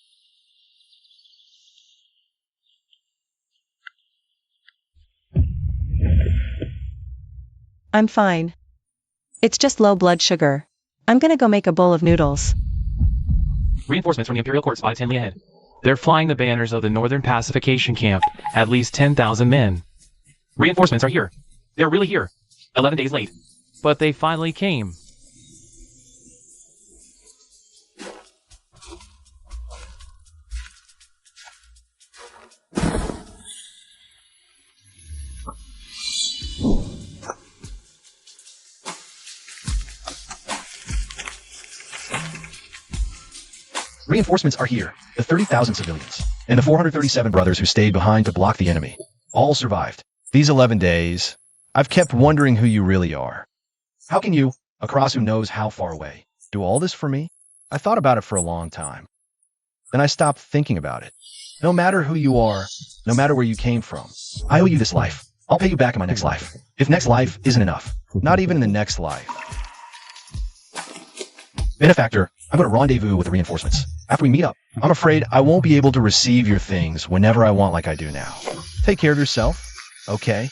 I'm fine. It's just low blood sugar. I'm gonna go make a bowl of noodles. Reinforcements from the Imperial Court spotted 10 li ahead. They're flying the banners of the Northern Pacification Camp. At least 10,000 men. Reinforcements are here. They're really here. 11 days late. But they finally came. Reinforcements are here. The 30,000 civilians and the 437 brothers who stayed behind to block the enemy. All survived. These 11 days, I've kept wondering who you really are. How can you, a cross who knows how far away, do all this for me? I thought about it for a long time. Then I stopped thinking about it. No matter who you are, no matter where you came from, I owe you this life. I'll pay you back in my next life. If next life isn't enough, not even in the next life. Benefactor, I'm going to rendezvous with the reinforcements. After we meet up, I'm afraid I won't be able to receive your things whenever I want like I do now. Take care of yourself, okay?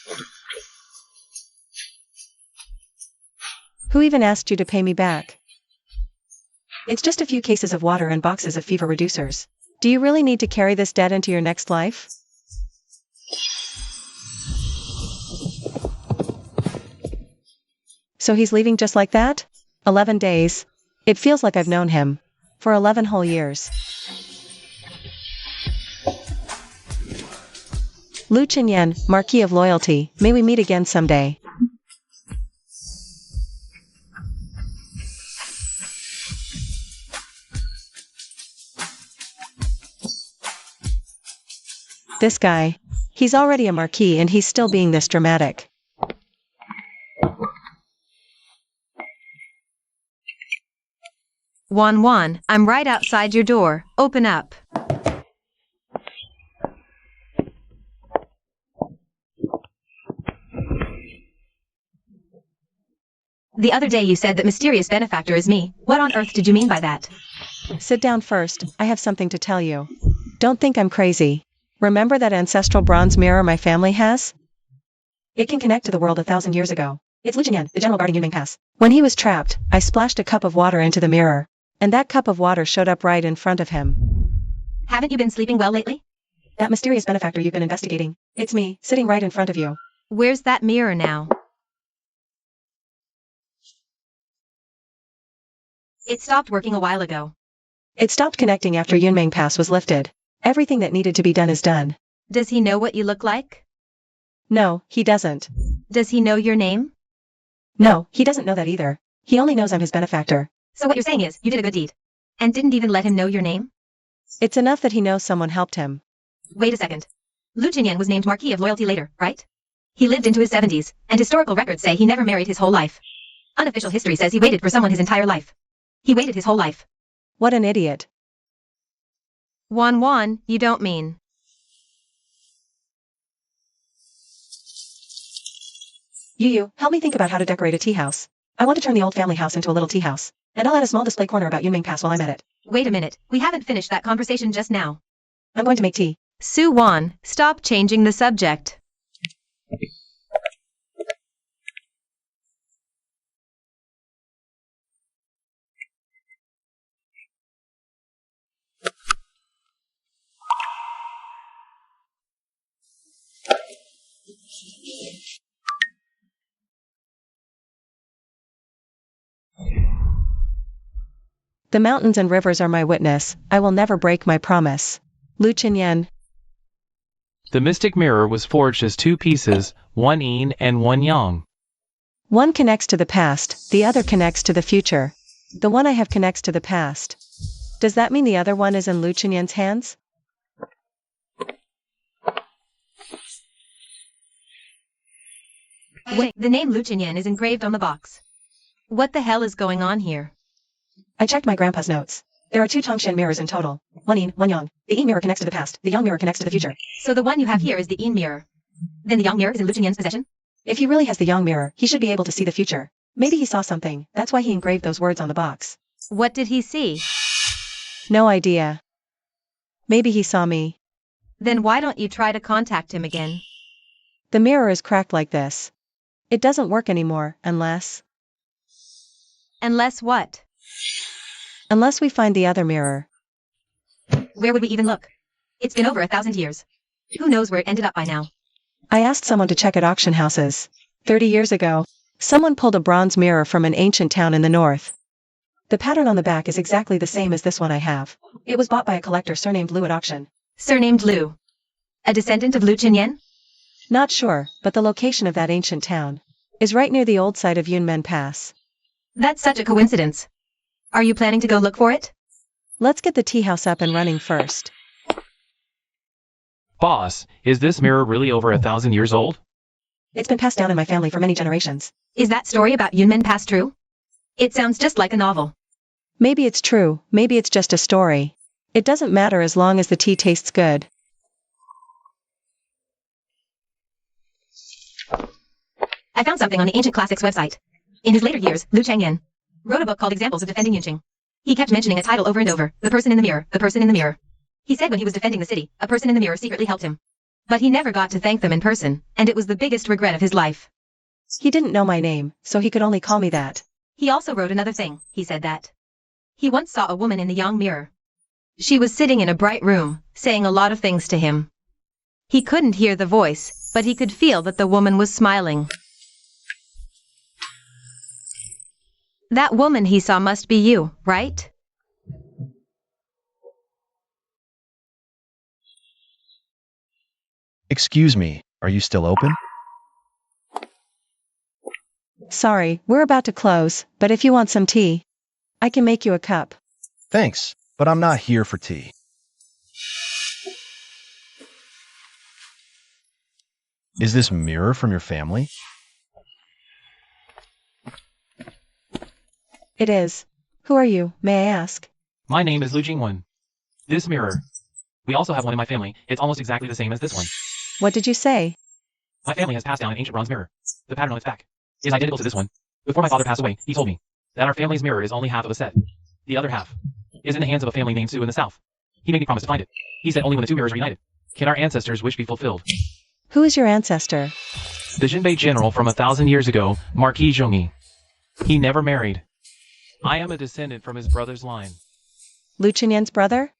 Who even asked you to pay me back? It's just a few cases of water and boxes of fever reducers. Do you really need to carry this debt into your next life? So he's leaving just like that? 11 days. It feels like I've known him for 11 whole years. Lu Chinyan, Marquis of Loyalty, may we meet again someday. This guy. He's already a marquis and he's still being this dramatic. Wan, I'm right outside your door. Open up. The other day you said that mysterious benefactor is me. What on earth did you mean by that? Sit down first, I have something to tell you. Don't think I'm crazy. Remember that ancestral bronze mirror my family has? It can connect to the world 1,000 years ago. It's Lu Chinyan, the general guarding Yunming Pass. When he was trapped, I splashed a cup of water into the mirror. And that cup of water showed up right in front of him. Haven't you been sleeping well lately? That mysterious benefactor you've been investigating. It's me, sitting right in front of you. Where's that mirror now? It stopped working a while ago. It stopped connecting after Yunming Pass was lifted. Everything that needed to be done is done. Does he know what you look like? No, he doesn't. Does he know your name? No, he doesn't know that either. He only knows I'm his benefactor. So what you're saying is, you did a good deed. And didn't even let him know your name? It's enough that he knows someone helped him. Wait a second. Lu Chinyan was named Marquis of Loyalty later, right? He lived into his 70s, and historical records say he never married his whole life. Unofficial history says he waited for someone his entire life. He waited his whole life. What an idiot. Wan, you don't mean. You, help me think about how to decorate a tea house. I want to turn the old family house into a little tea house. And I'll add a small display corner about Yunming Pass while I'm at it. Wait a minute, we haven't finished that conversation just now. I'm going to make tea. Su Wan, stop changing the subject. The mountains and rivers are my witness. I will never break my promise. Lu Chinyan. The mystic mirror was forged as two pieces, one yin and one yang. One connects to the past, the other connects to the future. The one I have connects to the past. Does that mean the other one is in Lu Chinyan's hands? Wait, the name Lu Chinyan is engraved on the box. What the hell is going on here? I checked my grandpa's notes. There are 2 Tongshan mirrors in total. One yin, one yang. The yin mirror connects to the past, the yang mirror connects to the future. So the one you have here is the yin mirror. Then the yang mirror is in Lu Chinyan's possession? If he really has the yang mirror, he should be able to see the future. Maybe he saw something, that's why he engraved those words on the box. What did he see? No idea. Maybe he saw me. Then why don't you try to contact him again? The mirror is cracked like this. It doesn't work anymore, unless what? unless we find the other mirror. Where would we even look? It's been over 1,000 years. Who knows where it ended up by now? I asked someone to check at auction houses. 30 years ago, someone pulled a bronze mirror from an ancient town in the north. The pattern on the back is exactly the same as this one I have. It was bought by a collector surnamed Liu at auction. Surnamed Liu. A descendant of Lu Chenyan? Not sure, but the location of that ancient town is right near the old site of Yunmen Pass. That's such a coincidence. Are you planning to go look for it? Let's get the tea house up and running first. Boss, is this mirror really over 1,000 years old? It's been passed down in my family for many generations. Is that story about Yunmen Pass true? It sounds just like a novel. Maybe it's true, maybe it's just a story. It doesn't matter as long as the tea tastes good. I found something on the Ancient Classics website. In his later years, Lu Changyan wrote a book called Examples of Defending Yunqing. He kept mentioning a title over and over, the person in the mirror, the person in the mirror. He said when he was defending the city, a person in the mirror secretly helped him. But he never got to thank them in person, and it was the biggest regret of his life. He didn't know my name, so he could only call me that. He also wrote another thing. He said that he once saw a woman in the yang mirror. She was sitting in a bright room, saying a lot of things to him. He couldn't hear the voice, but he could feel that the woman was smiling. That woman he saw must be you, right? Excuse me, are you still open? Sorry, we're about to close, but if you want some tea, I can make you a cup. Thanks, but I'm not here for tea. Is this mirror from your family? It is. Who are you, may I ask? My name is Lu Jingwen. This mirror. We also have one in my family. It's almost exactly the same as this one. What did you say? My family has passed down an ancient bronze mirror. The pattern on its back is identical to this one. Before my father passed away, he told me that our family's mirror is only half of a set. The other half is in the hands of a family named Su in the south. He made me promise to find it. He said only when the two mirrors are united can our ancestors' wish be fulfilled. Who is your ancestor? The Jinbei general from 1,000 years ago, Marquis Zhongyi. He never married. I am a descendant from his brother's line. Lu Chenyan's brother?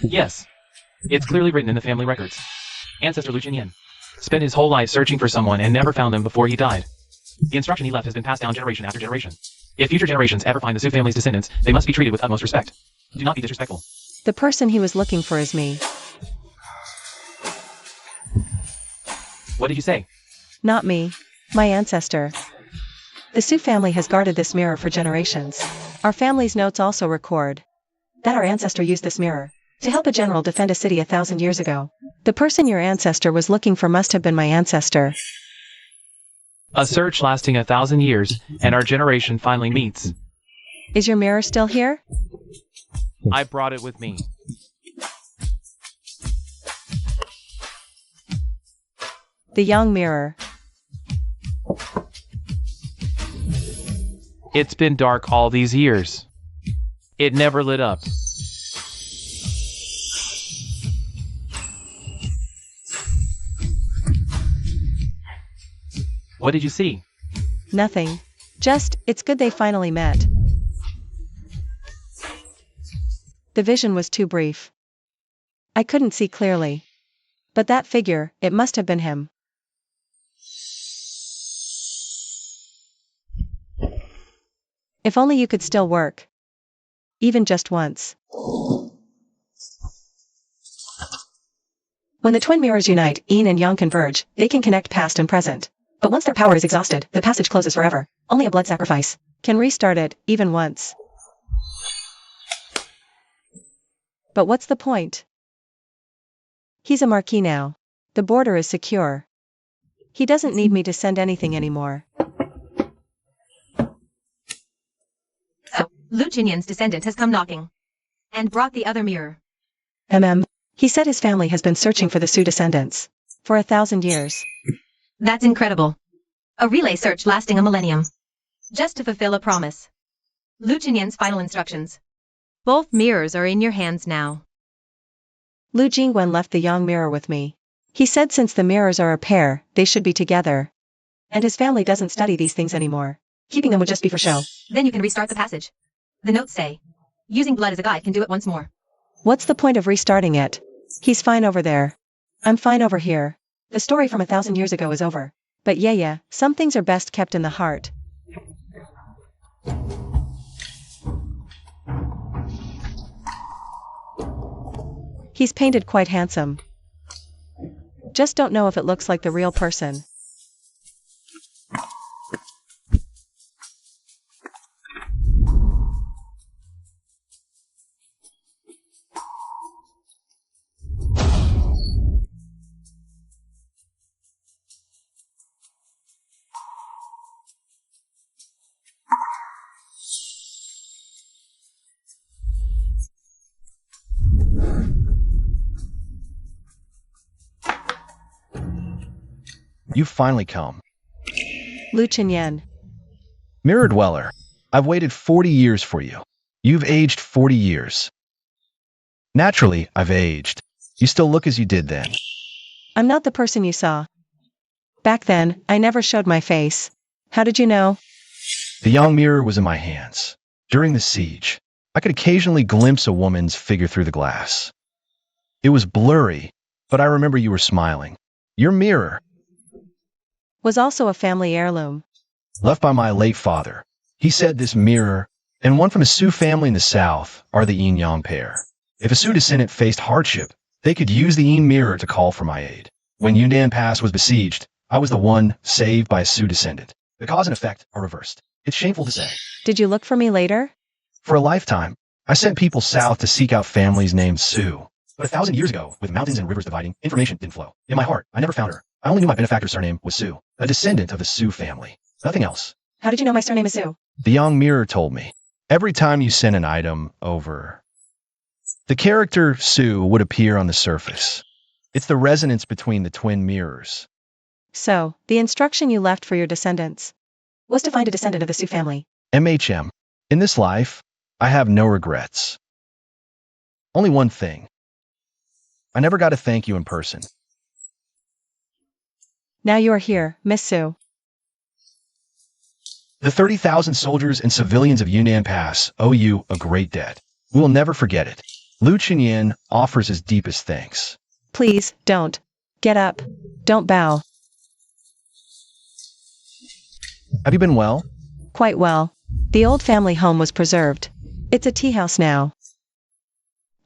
Yes. It's clearly written in the family records. Ancestor Lu Chenyan spent his whole life searching for someone and never found them before he died. The instruction he left has been passed down generation after generation. If future generations ever find the Su family's descendants, they must be treated with utmost respect. Do not be disrespectful. The person he was looking for is me. What did you say? Not me. My ancestor. The Su family has guarded this mirror for generations. Our family's notes also record that our ancestor used this mirror to help a general defend a city 1,000 years ago. The person your ancestor was looking for must have been my ancestor. A search lasting 1,000 years, and our generation finally meets. Is your mirror still here? I brought it with me. The young mirror. It's been dark all these years. It never lit up. What did you see? Nothing. Just, it's good they finally met. The vision was too brief. I couldn't see clearly. But that figure, it must have been him. If only you could still work. Even just once. When the twin mirrors unite, yin and yang converge, they can connect past and present. But once their power is exhausted, the passage closes forever. Only a blood sacrifice can restart it, even once. But what's the point? He's a marquis now. The border is secure. He doesn't need me to send anything anymore. So, Lu Chenyan's descendant has come knocking. And brought the other mirror. He said his family has been searching for the Su descendants for 1,000 years. That's incredible. A relay search lasting a millennium. Just to fulfill a promise. Lu Chenyan's final instructions. Both mirrors are in your hands now. Lu Jingwen left the yang mirror with me. He said since the mirrors are a pair, they should be together. And his family doesn't study these things anymore. Keeping them would just be for show. Then you can restart the passage. The notes say, using blood as a guide can do it once more. What's the point of restarting it? He's fine over there. I'm fine over here. The story from 1,000 years ago is over. But yeah, some things are best kept in the heart. He's painted quite handsome. Just don't know if it looks like the real person. You've finally come. Lu Chenyan. Mirror Dweller, I've waited 40 years for you. You've aged 40 years. Naturally, I've aged. You still look as you did then. I'm not the person you saw. Back then, I never showed my face. How did you know? The young mirror was in my hands. During the siege, I could occasionally glimpse a woman's figure through the glass. It was blurry, but I remember you were smiling. Your mirror, Was also a family heirloom. left by my late father. He said this mirror, and one from a Sioux family in the South, are the yin yang pair. If a Sioux descendant faced hardship, they could use the yin mirror to call for my aid. When Yunnan Pass was besieged, I was the one saved by a Sioux descendant. The cause and effect are reversed. It's shameful to say. Did you look for me later? For a lifetime, I sent people south to seek out families named Sioux. But 1,000 years ago, with mountains and rivers dividing, information didn't flow. In my heart, I never found her. I only knew my benefactor's surname was Sioux, a descendant of the Sioux family. Nothing else. How did you know my surname is Sue? The young mirror told me. Every time you sent an item over, the character Sioux would appear on the surface. It's the resonance between the twin mirrors. So, the instruction you left for your descendants was to find a descendant of the Sioux family. MHM. In this life, I have no regrets. Only one thing. I never got to thank you in person. Now you are here, Miss Sue. The 30,000 soldiers and civilians of Yunnan Pass owe you a great debt. We will never forget it. Lu Chenyan offers his deepest thanks. Please, don't. Get up. Don't bow. Have you been well? Quite well. The old family home was preserved. It's a tea house now.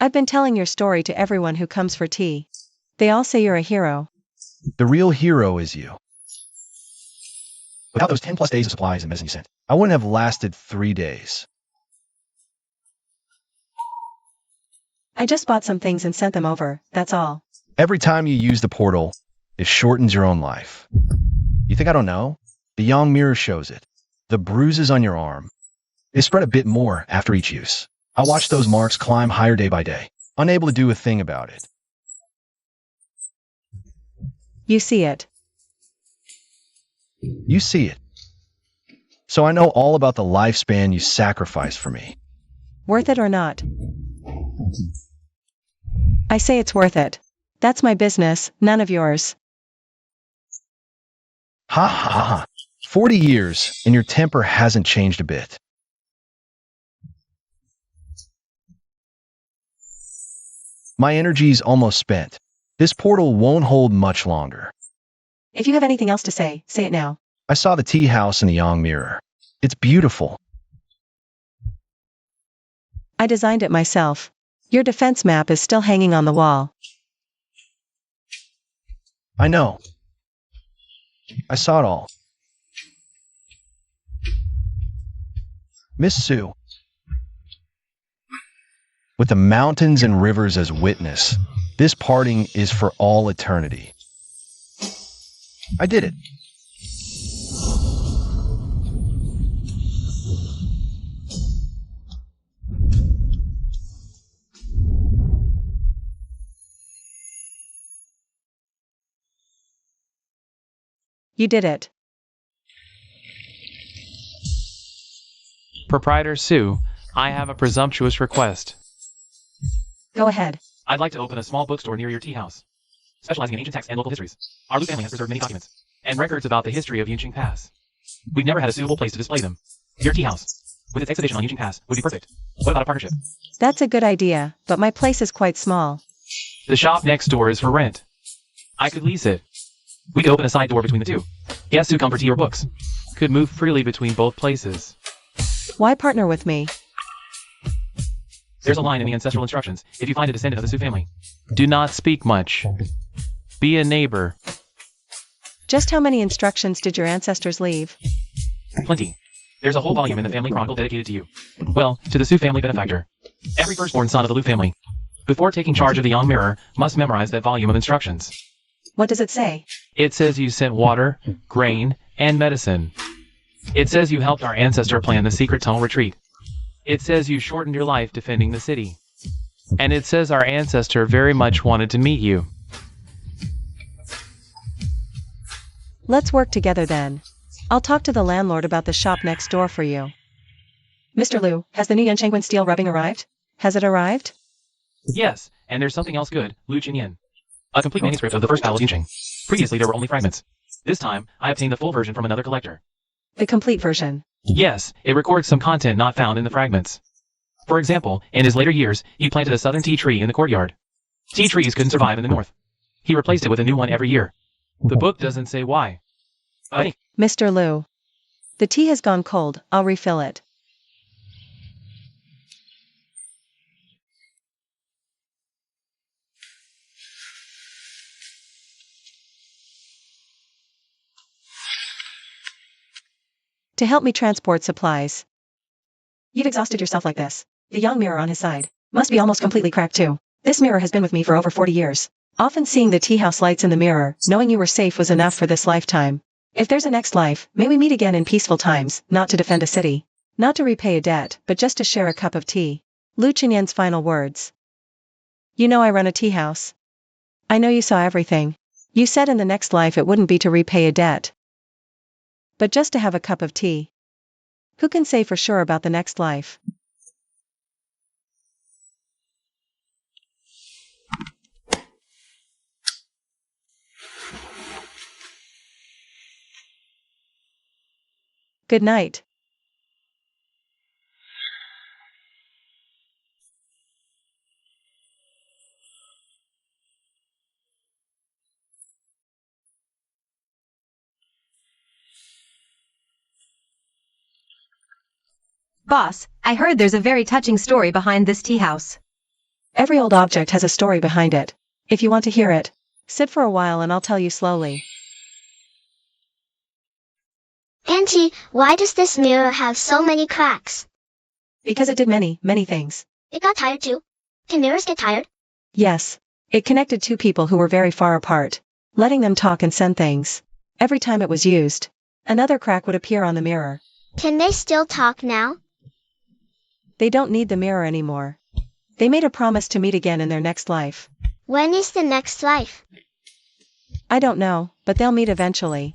I've been telling your story to everyone who comes for tea. They all say you're a hero. The real hero is you. Without those 10 plus days of supplies and medicine you sent, I wouldn't have lasted 3 days. I just bought some things and sent them over, that's all. Every time you use the portal, it shortens your own life. You think I don't know? The young mirror shows it. The bruises on your arm. They spread a bit more after each use. I watch those marks climb higher day by day, unable to do a thing about it. You see it. You see it. So I know all about the lifespan you sacrificed for me. Worth it or not? I say it's worth it. That's my business, none of yours. Ha ha ha. 40 years, and your temper hasn't changed a bit. My energy's almost spent. This portal won't hold much longer. If you have anything else to say it now. I saw the tea house in the Yang mirror. It's beautiful. I designed it myself. Your defense map is still hanging on the wall. I know. I saw it all. Miss Sue. With the mountains and rivers as witness, this parting is for all eternity. I did it. You did it. Proprietor Sue, I have a presumptuous request. Go ahead. I'd like to open a small bookstore near your tea house, specializing in ancient texts and local histories. Our Lu family has preserved many documents, and and records about the history of Yunqing Pass. We've never had a suitable place to display them. Your tea house, with its exhibition on Yunqing Pass, would be perfect. What about a partnership? That's a good idea, but my place is quite small. The shop next door is for rent. I could lease it. We could open a side door between the two. Guests who come for tea or books could move freely between both places. Why partner with me? There's a line in the ancestral instructions. If you find a descendant of the Su family, do not speak much. Be a neighbor. Just how many instructions did your ancestors leave? Plenty. There's a whole volume in the family chronicle dedicated to you. Well, to the Su family benefactor. Every firstborn son of the Lu family, before taking charge of the Yang mirror, must memorize that volume of instructions. What does it say? It says you sent water, grain, and medicine. It says you helped our ancestor plan the secret tunnel retreat. It says you shortened your life defending the city. And it says our ancestor very much wanted to meet you. Let's work together then. I'll talk to the landlord about the shop next door for you. Mr. Liu, has the new Yanchengwen steel rubbing arrived? Has it arrived? Yes, and there's something else good, Lu Qinyan. A complete manuscript of the first Battle of Yunqing. Previously there were only fragments. This time, I obtained the full version from another collector. The complete version. Yes, it records some content not found in the fragments. For example, in his later years, he planted a southern tea tree in the courtyard. Tea trees couldn't survive in the north. He replaced it with a new one every year. The book doesn't say why. Mr. Liu. The tea has gone cold, I'll refill it. To help me transport supplies. You've exhausted yourself like this. The Yang mirror on his side must be almost completely cracked too. This mirror has been with me for over 40 years. Often seeing the tea house lights in the mirror, knowing you were safe was enough for this lifetime. If there's a next life, may we meet again in peaceful times, not to defend a city, not to repay a debt, but just to share a cup of tea. Lu Qinyan's final words. You know I run a tea house. I know you saw everything. You said in the next life it wouldn't be to repay a debt, but just to have a cup of tea. Who can say for sure about the next life? Good night. Boss, I heard there's a very touching story behind this tea house. Every old object has a story behind it. If you want to hear it, sit for a while and I'll tell you slowly. Auntie, why does this mirror have so many cracks? Because it did many, many things. It got tired too. Can mirrors get tired? Yes. It connected two people who were very far apart, letting them talk and send things. Every time it was used, another crack would appear on the mirror. Can they still talk now? They don't need the mirror anymore. They made a promise to meet again in their next life. When is the next life? I don't know, but they'll meet eventually.